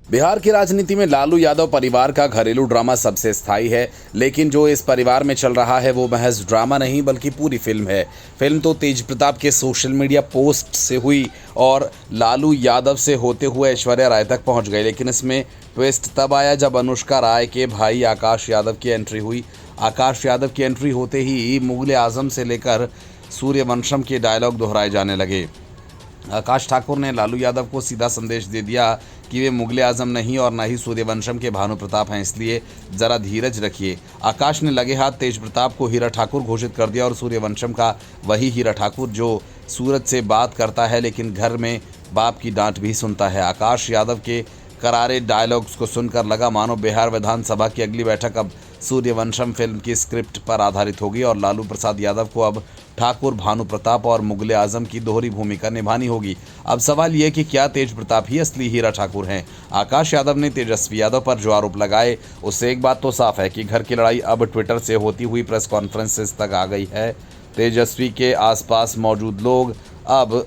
बिहार की राजनीति में लालू यादव परिवार का घरेलू ड्रामा सबसे स्थायी है, लेकिन जो इस परिवार में चल रहा है वो महज ड्रामा नहीं बल्कि पूरी फिल्म है। फिल्म तो तेज प्रताप के सोशल मीडिया पोस्ट से हुई और लालू यादव से होते हुए ऐश्वर्या राय तक पहुंच गई, लेकिन इसमें ट्विस्ट तब आया जब अनुष्का राय के भाई आकाश यादव की एंट्री हुई। आकाश यादव की एंट्री होते ही मुगले आजम से लेकर सूर्यवंशम के डायलॉग दोहराए जाने लगे। आकाश ठाकुर ने लालू यादव को सीधा संदेश दे दिया कि वे मुगले आजम नहीं और न ही सूर्यवंशम के भानु प्रताप हैं, इसलिए ज़रा धीरज रखिए। आकाश ने लगे हाथ तेज प्रताप को हीरा ठाकुर घोषित कर दिया और सूर्यवंशम का वही हीरा ठाकुर जो सूरज से बात करता है लेकिन घर में बाप की डांट भी सुनता है। आकाश यादव के करारे डायलॉग्स को सुनकर लगा मानो बिहार विधानसभा की अगली बैठक अब सूर्यवंशम फिल्म की स्क्रिप्ट पर आधारित होगी और लालू प्रसाद यादव को अब ठाकुर, भानु प्रताप और मुगले आजम की दोहरी भूमिका निभानी होगी। अब सवाल ये कि क्या तेज प्रताप ही असली हीरा ठाकुर हैं? आकाश यादव ने तेजस्वी यादव पर जो आरोप लगाए उससे एक बात तो साफ है कि घर की लड़ाई अब ट्विटर से होती हुई प्रेस कॉन्फ्रेंसेस तक आ गई है। तेजस्वी के आसपास मौजूद लोग अब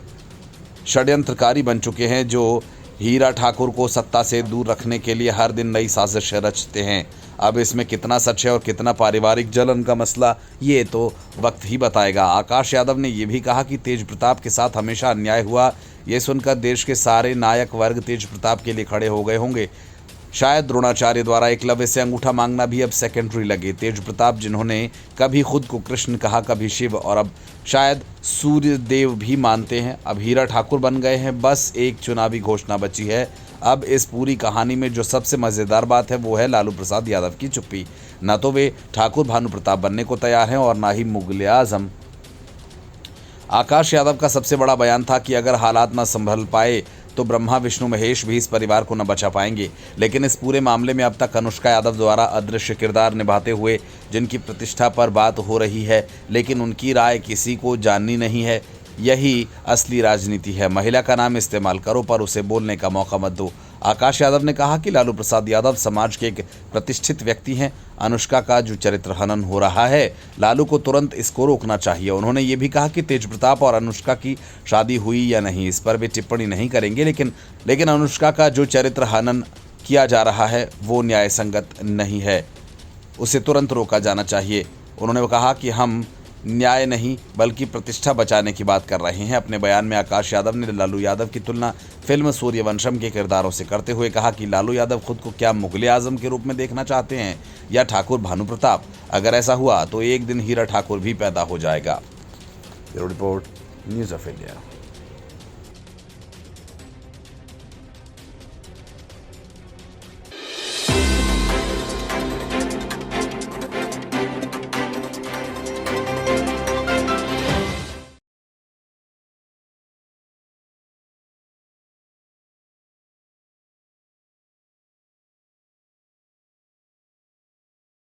षड्यंत्रकारी बन चुके हैं जो हीरा ठाकुर को सत्ता से दूर रखने के लिए हर दिन नई साजिशें रचते हैं। अब इसमें कितना सच है और कितना पारिवारिक जलन का मसला, ये तो वक्त ही बताएगा। आकाश यादव ने यह भी कहा कि तेज प्रताप के साथ हमेशा अन्याय हुआ। ये सुनकर देश के सारे नायक वर्ग तेज प्रताप के लिए खड़े हो गए होंगे। शायद द्रोणाचार्य द्वारा एकलव्य से अंगूठा मांगना भी अब सेकेंडरी लगे। तेज प्रताप जिन्होंने कभी खुद को कृष्ण कहा, कभी शिव और अब शायद सूर्यदेव भी मानते हैं, अब हीरा ठाकुर बन गए हैं। बस एक चुनावी घोषणा बची है। अब इस पूरी कहानी में जो सबसे मज़ेदार बात है वो है लालू प्रसाद यादव की चुप्पी। न तो वे ठाकुर भानु प्रताप बनने को तैयार हैं और ना ही मुगले आजम। आकाश यादव का सबसे बड़ा बयान था कि अगर हालात न संभल पाए तो ब्रह्मा विष्णु महेश भी इस परिवार को न बचा पाएंगे। लेकिन इस पूरे मामले में अब तक अनुष्का यादव द्वारा अदृश्य किरदार निभाते हुए जिनकी प्रतिष्ठा पर बात हो रही है, लेकिन उनकी राय किसी को जाननी नहीं है। यही असली राजनीति है। महिला का नाम इस्तेमाल करो पर उसे बोलने का मौका मत दो। आकाश यादव ने कहा कि लालू प्रसाद यादव समाज के एक प्रतिष्ठित व्यक्ति हैं। अनुष्का का जो चरित्र हनन हो रहा है, लालू को तुरंत इसको रोकना चाहिए। उन्होंने ये भी कहा कि तेज प्रताप और अनुष्का की शादी हुई या नहीं इस पर वे टिप्पणी नहीं करेंगे, लेकिन अनुष्का का जो चरित्र हनन किया जा रहा है वो न्याय संगत नहीं है, उसे तुरंत रोका जाना चाहिए। उन्होंने कहा कि हम न्याय नहीं बल्कि प्रतिष्ठा बचाने की बात कर रहे हैं। अपने बयान में आकाश यादव ने लालू यादव की तुलना फिल्म सूर्यवंशम के किरदारों से करते हुए कहा कि लालू यादव खुद को क्या मुगले आजम के रूप में देखना चाहते हैं या ठाकुर भानु प्रताप। अगर ऐसा हुआ तो एक दिन हीरा ठाकुर भी पैदा हो जाएगा। Bureau report, news of India.